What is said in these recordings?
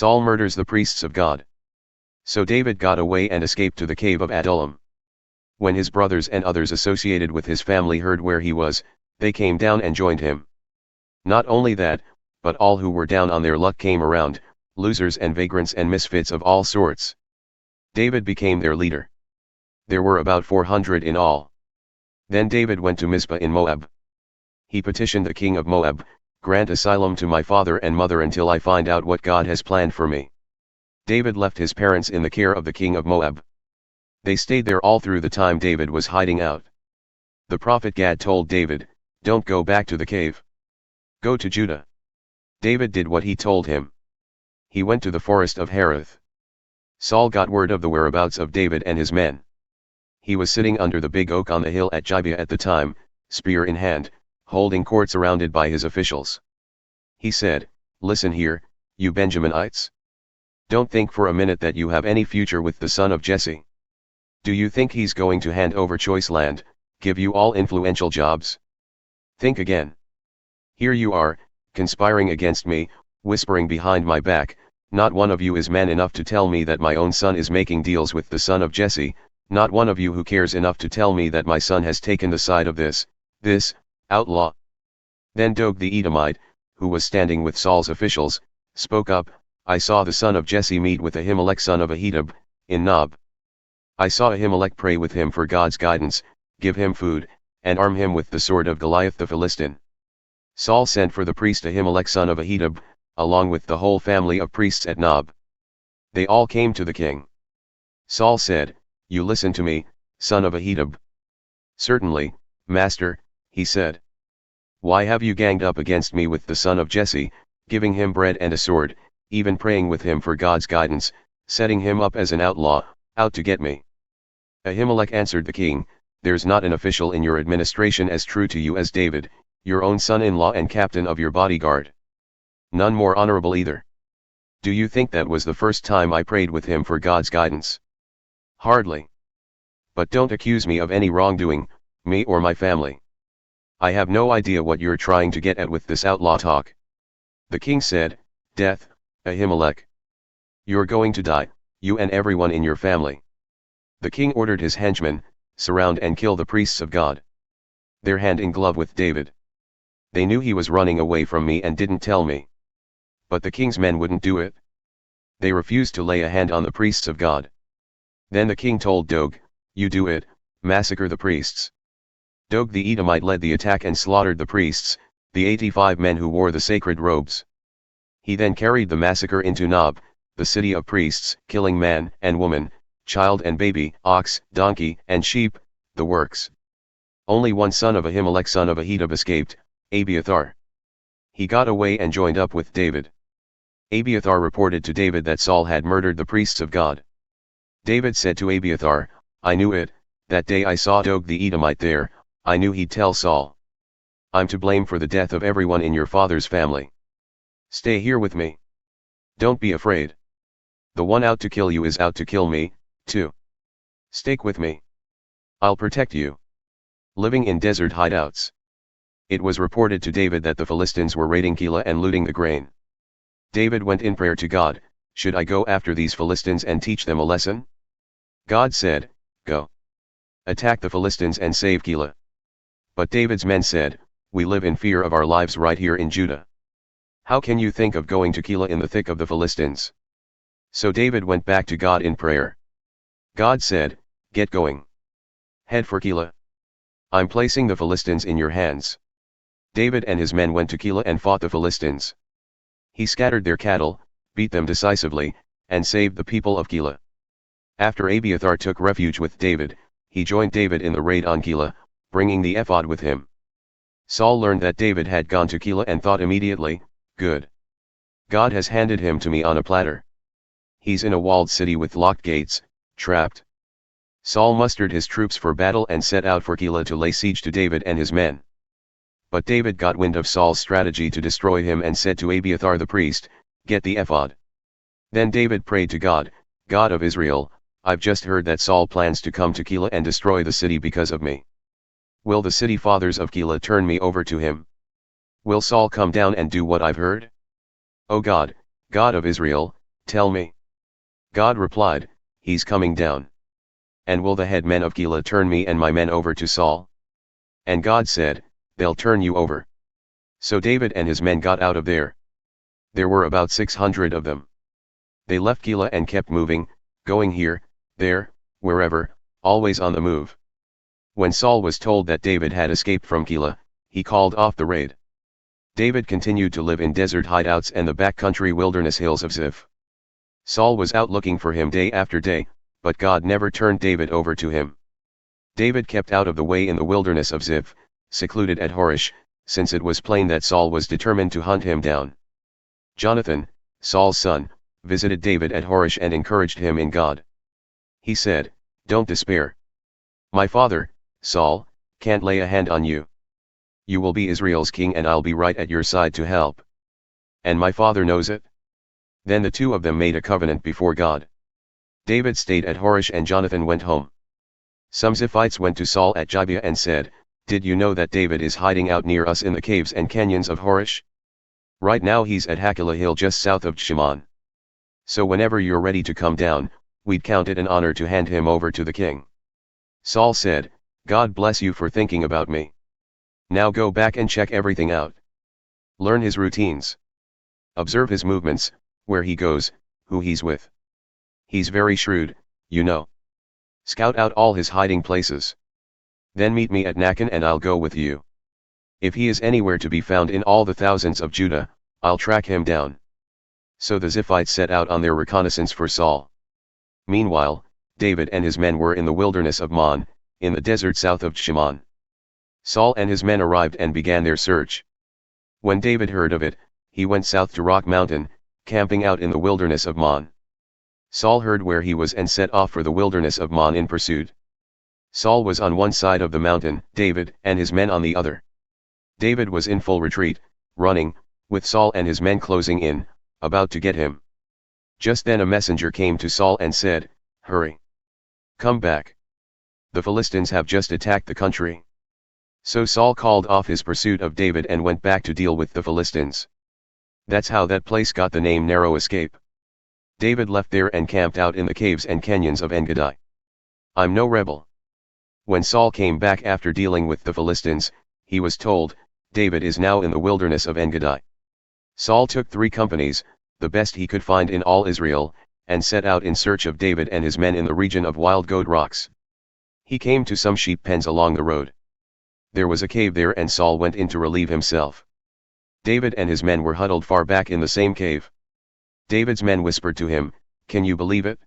Saul murders the priests of God. So David got away and escaped to the Cave of Adullam. When his brothers and others associated with his family heard where he was, they came down and joined him. Not only that, but all who were down on their luck came around, losers and vagrants and misfits of all sorts. David became their leader. There were about 400 in all. Then David went to Mizpah in Moab. He petitioned the king of Moab, "Grant asylum to my father and mother until I find out what God has planned for me." David left his parents in the care of the king of Moab. They stayed there all through the time David was hiding out. The prophet Gad told David, "Don't go back to the cave. Go to Judah." David did what he told him. He went to the forest of Hereth. Saul got word of the whereabouts of David and his men. He was sitting under the big oak on the hill at Gibeah at the time, spear in hand, holding court surrounded by his officials. He said, "Listen here, you Benjaminites. Don't think for a minute that you have any future with the son of Jesse. Do you think he's going to hand over choice land, give you all influential jobs? Think again. Here you are, conspiring against me, whispering behind my back. Not one of you is man enough to tell me that my own son is making deals with the son of Jesse, not one of you who cares enough to tell me that my son has taken the side of this outlaw." Then Doeg the Edomite, who was standing with Saul's officials, spoke up, "I saw the son of Jesse meet with Ahimelech son of Ahitub, in Nob. I saw Ahimelech pray with him for God's guidance, give him food, and arm him with the sword of Goliath the Philistine." Saul sent for the priest Ahimelech son of Ahitub, along with the whole family of priests at Nob. They all came to the king. Saul said, "You listen to me, son of Ahitub." "Certainly, master," he said. "Why have you ganged up against me with the son of Jesse, giving him bread and a sword, even praying with him for God's guidance, setting him up as an outlaw, out to get me?" Ahimelech answered the king, "There's not an official in your administration as true to you as David, your own son-in-law and captain of your bodyguard. None more honorable either. Do you think that was the first time I prayed with him for God's guidance? Hardly. But don't accuse me of any wrongdoing, me or my family. I have no idea what you're trying to get at with this outlaw talk." The king said, "Death, Ahimelech. You're going to die, you and everyone in your family." The king ordered his henchmen, "Surround and kill the priests of God. They're hand in glove with David. They knew he was running away from me and didn't tell me. But the king's men wouldn't do it. They refused to lay a hand on the priests of God." Then the king told Doeg, "You do it, massacre the priests." Doeg the Edomite led the attack and slaughtered the priests, the 85 men who wore the sacred robes. He then carried the massacre into Nob, the city of priests, killing man and woman, child and baby, ox, donkey, and sheep, the works. Only one son of Ahimelech son of Ahitub escaped, Abiathar. He got away and joined up with David. Abiathar reported to David that Saul had murdered the priests of God. David said to Abiathar, "I knew it, that day I saw Doeg the Edomite there, I knew he'd tell Saul. I'm to blame for the death of everyone in your father's family. Stay here with me. Don't be afraid. The one out to kill you is out to kill me, too. Stick with me. I'll protect you." Living in desert hideouts. It was reported to David that the Philistines were raiding Keilah and looting the grain. David went in prayer to God, "Should I go after these Philistines and teach them a lesson?" God said, "Go. Attack the Philistines and save Keilah." But David's men said, "We live in fear of our lives right here in Judah. How can you think of going to Keilah in the thick of the Philistines?" So David went back to God in prayer. God said, "Get going. Head for Keilah. I'm placing the Philistines in your hands." David and his men went to Keilah and fought the Philistines. He scattered their cattle, beat them decisively, and saved the people of Keilah. After Abiathar took refuge with David, he joined David in the raid on Keilah, bringing the ephod with him. Saul learned that David had gone to Keilah and thought immediately, "Good. God has handed him to me on a platter. He's in a walled city with locked gates, trapped." Saul mustered his troops for battle and set out for Keilah to lay siege to David and his men. But David got wind of Saul's strategy to destroy him and said to Abiathar the priest, "Get the ephod." Then David prayed to God, "God of Israel, I've just heard that Saul plans to come to Keilah and destroy the city because of me. Will the city fathers of Keilah turn me over to him? Will Saul come down and do what I've heard? O God, God of Israel, Tell me. God replied, He's coming down. And will the headmen of Gibeah turn me and my men over to Saul? And God said, They'll turn you over. So David and his men got out of there. There were about 600 of them. They left Gibeah and kept moving, going here, there, wherever, always on the move. When Saul was told that David had escaped from Gibeah, he called off the raid. David continued to live in desert hideouts and the backcountry wilderness hills of Ziph. Saul was out looking for him day after day, but God never turned David over to him. David kept out of the way in the wilderness of Ziph, secluded at Horesh, since it was plain that Saul was determined to hunt him down. Jonathan, Saul's son, visited David at Horesh and encouraged him in God. He said, Don't despair. My father, Saul, can't lay a hand on you. You will be Israel's king and I'll be right at your side to help. And my father knows it. Then the two of them made a covenant before God. David stayed at Horesh and Jonathan went home. Some Ziphites went to Saul at Gibeah and said, Did you know that David is hiding out near us in the caves and canyons of Horesh? Right now he's at Hakilah Hill just south of Shimon. So whenever you're ready to come down, we'd count it an honor to hand him over to the king. Saul said, God bless you for thinking about me. Now go back and check everything out. Learn his routines. Observe his movements, where he goes, who he's with. He's very shrewd, you know. Scout out all his hiding places. Then meet me at Nakon and I'll go with you. If he is anywhere to be found in all the thousands of Judah, I'll track him down. So the Ziphites set out on their reconnaissance for Saul. Meanwhile, David and his men were in the wilderness of Mon, in the desert south of Shimon. Saul and his men arrived and began their search. When David heard of it, he went south to Rock Mountain, camping out in the wilderness of Mon. Saul heard where he was and set off for the wilderness of Mon in pursuit. Saul was on one side of the mountain, David and his men on the other. David was in full retreat, running, with Saul and his men closing in, about to get him. Just then a messenger came to Saul and said, Hurry! Come back! The Philistines have just attacked the country. So Saul called off his pursuit of David and went back to deal with the Philistines. That's how that place got the name Narrow Escape. David left there and camped out in the caves and canyons of En-Gedi. I'm no rebel. When Saul came back after dealing with the Philistines, he was told, David is now in the wilderness of En-Gedi. Saul took 3 companies, the best he could find in all Israel, and set out in search of David and his men in the region of Wild Goat Rocks. He came to some sheep pens along the road. There was a cave there and Saul went in to relieve himself. David and his men were huddled far back in the same cave. David's men whispered to him, Can you believe it?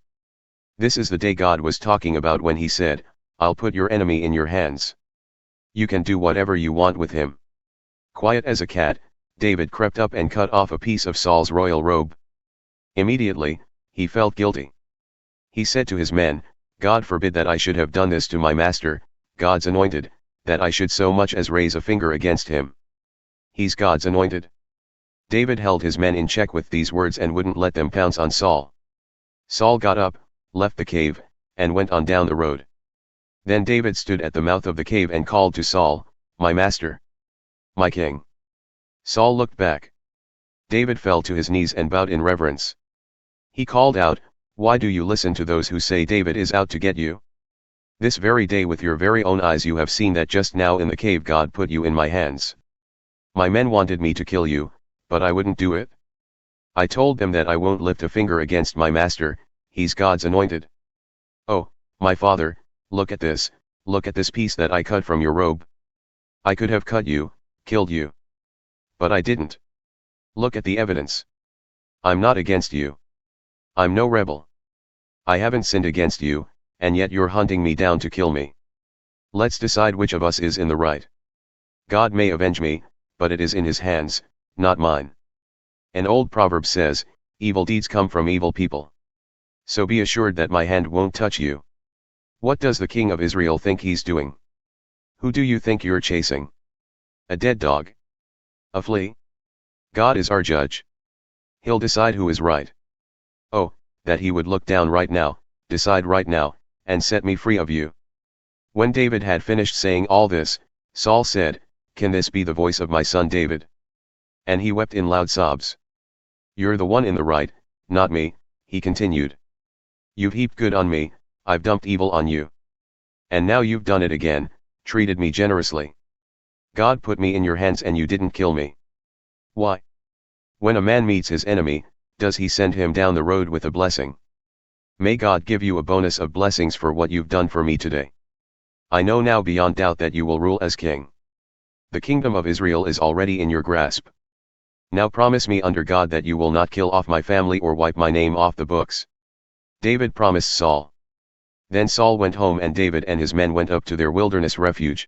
This is the day God was talking about when he said, I'll put your enemy in your hands. You can do whatever you want with him. Quiet as a cat, David crept up and cut off a piece of Saul's royal robe. Immediately, he felt guilty. He said to his men, God forbid that I should have done this to my master, God's anointed, that I should so much as raise a finger against him. He's God's anointed. David held his men in check with these words and wouldn't let them pounce on Saul. Saul got up, left the cave, and went on down the road. Then David stood at the mouth of the cave and called to Saul, My master! My king! Saul looked back. David fell to his knees and bowed in reverence. He called out, Why do you listen to those who say David is out to get you? This very day with your very own eyes you have seen that just now in the cave God put you in my hands. My men wanted me to kill you, but I wouldn't do it. I told them that I won't lift a finger against my master, he's God's anointed. Oh, my father, look at this piece that I cut from your robe. I could have cut you, killed you. But I didn't. Look at the evidence. I'm not against you. I'm no rebel. I haven't sinned against you, and yet you're hunting me down to kill me. Let's decide which of us is in the right. God may avenge me, but it is in his hands, not mine. An old proverb says, evil deeds come from evil people. So be assured that my hand won't touch you. What does the king of Israel think he's doing? Who do you think you're chasing? A dead dog? A flea? God is our judge. He'll decide who is right. Oh, that he would look down right now, decide right now, and set me free of you. When David had finished saying all this, Saul said, Can this be the voice of my son David? And he wept in loud sobs. You're the one in the right, not me, he continued. You've heaped good on me, I've dumped evil on you. And now you've done it again, treated me generously. God put me in your hands and you didn't kill me. Why? When a man meets his enemy, does he send him down the road with a blessing? May God give you a bonus of blessings for what you've done for me today. I know now beyond doubt that you will rule as king. The kingdom of Israel is already in your grasp. Now promise me under God that you will not kill off my family or wipe my name off the books. David promised Saul. Then Saul went home and David and his men went up to their wilderness refuge,